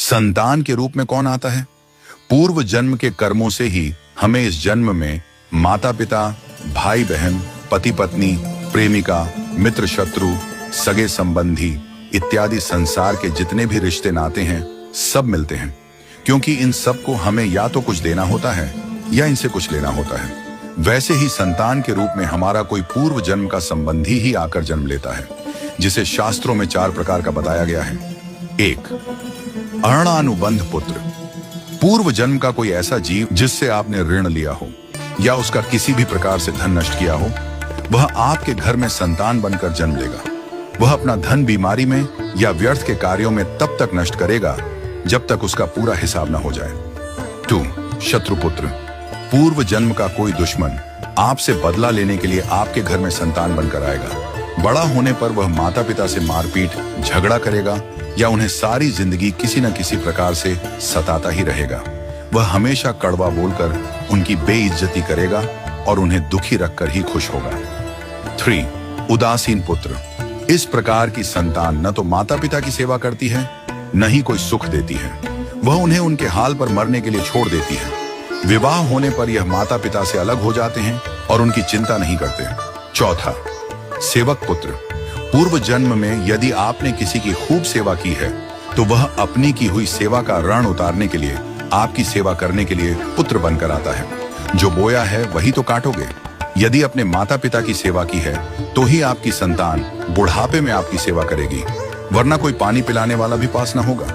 संतान के रूप में कौन आता है? पूर्व जन्म के कर्मों से ही हमें इस जन्म में माता पिता, भाई बहन, पति पत्नी, प्रेमिका, मित्र शत्रु, सगे संबंधी इत्यादि संसार के जितने भी रिश्ते नाते हैं सब मिलते हैं, क्योंकि इन सब को हमें या तो कुछ देना होता है या इनसे कुछ लेना होता है। वैसे ही संतान के रूप में हमारा कोई पूर्व जन्म का संबंधी ही आकर जन्म लेता है, जिसे शास्त्रों में 4 प्रकार का बताया गया है। 1. अणानुबंध पुत्र। पूर्व जन्म का कोई ऐसा जीव जिससे आपने ऋण लिया हो या उसका किसी भी प्रकार से धन नष्ट किया हो, वह आपके घर में संतान बनकर जन्म लेगा। वह अपना धन बीमारी में या व्यर्थ के कार्यों में तब तक नष्ट करेगा जब तक उसका पूरा हिसाब न हो जाए। 2. शत्रुपुत्र। पूर्व जन्म का कोई दुश्मन आपसे बदला लेने के लिए आपके घर में संतान बनकर आएगा। बड़ा होने पर वह माता पिता से मारपीट, झगड़ा करेगा या उन्हें सारी जिंदगी किसी न किसी प्रकार से सताता ही रहेगा। वह हमेशा कड़वा बोलकर उनकी बेइज्जती करेगा और उन्हें दुखी रखकर ही खुश होगा। 3. उदासीन पुत्र। इस प्रकार की संतान न तो माता पिता की सेवा करती है, न ही कोई सुख देती है। वह उन्हें उनके हाल पर मरने के लिए छोड़ देती है। विवाह होने पर यह माता पिता से अलग हो जाते हैं और उनकी चिंता नहीं करते। 4. सेवक पुत्र। पूर्व जन्म में यदि आपने किसी की खूब सेवा की है तो वह अपनी की हुई सेवा का ऋण उतारने के लिए आपकी सेवा करने के लिए पुत्र बनकर आता है। जो बोया है वही तो काटोगे। यदि अपने माता पिता की सेवा की है तो ही आपकी संतान बुढ़ापे में आपकी सेवा करेगी, वरना कोई पानी पिलाने वाला भी पास न होगा।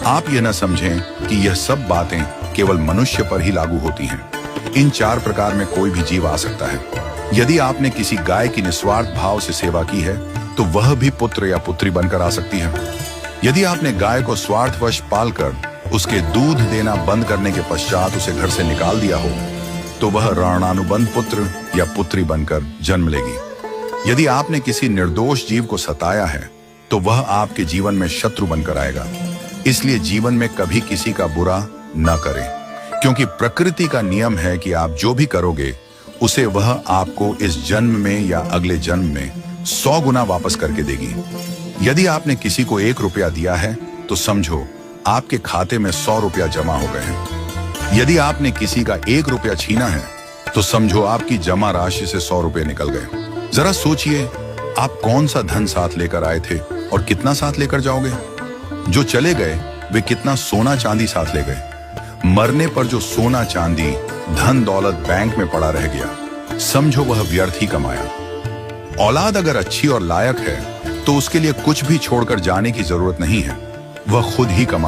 आप यह न समझें कि यह सब बातें केवल मनुष्य पर ही लागू होती हैं। इन 4 प्रकार में कोई भी जीव आ सकता है। यदि आपने किसी गाय की निस्वार्थ भाव से सेवा की है तो वह भी पुत्र या पुत्री बनकर आ सकती है। यदि आपने गाय को स्वार्थवश पालकर उसके दूध देना बंद करने के पश्चात उसे घर से निकाल दिया हो तो वह ऋणानुबंध पुत्र या पुत्री बनकर जन्म लेगी। यदि आपने किसी निर्दोष जीव को सताया है तो वह आपके जीवन में शत्रु बनकर आएगा। इसलिए जीवन में कभी किसी का बुरा न करें, क्योंकि प्रकृति का नियम है कि आप जो भी करोगे उसे वह आपको इस जन्म में या अगले जन्म में 100 गुना वापस करके देगी। यदि आपने किसी को 1 रुपया दिया है तो समझो आपके खाते में 100 रुपया जमा हो गए हैं। यदि आपने किसी का 1 रुपया छीना है तो समझो आपकी जमा राशि से 100 रुपये निकल गए। जरा सोचिए, आप कौन सा धन साथ लेकर आए थे और कितना साथ लेकर जाओगे? जो चले गए वे कितना सोना चांदी साथ ले गए? मरने पर जो सोना चांदी धन दौलत बैंक में पड़ा रह गया, समझो वह व्यर्थ ही कमाया। औलाद अगर अच्छी और लायक है तो उसके लिए कुछ भी छोड़कर जाने की जरूरत नहीं है, वह खुद ही कमा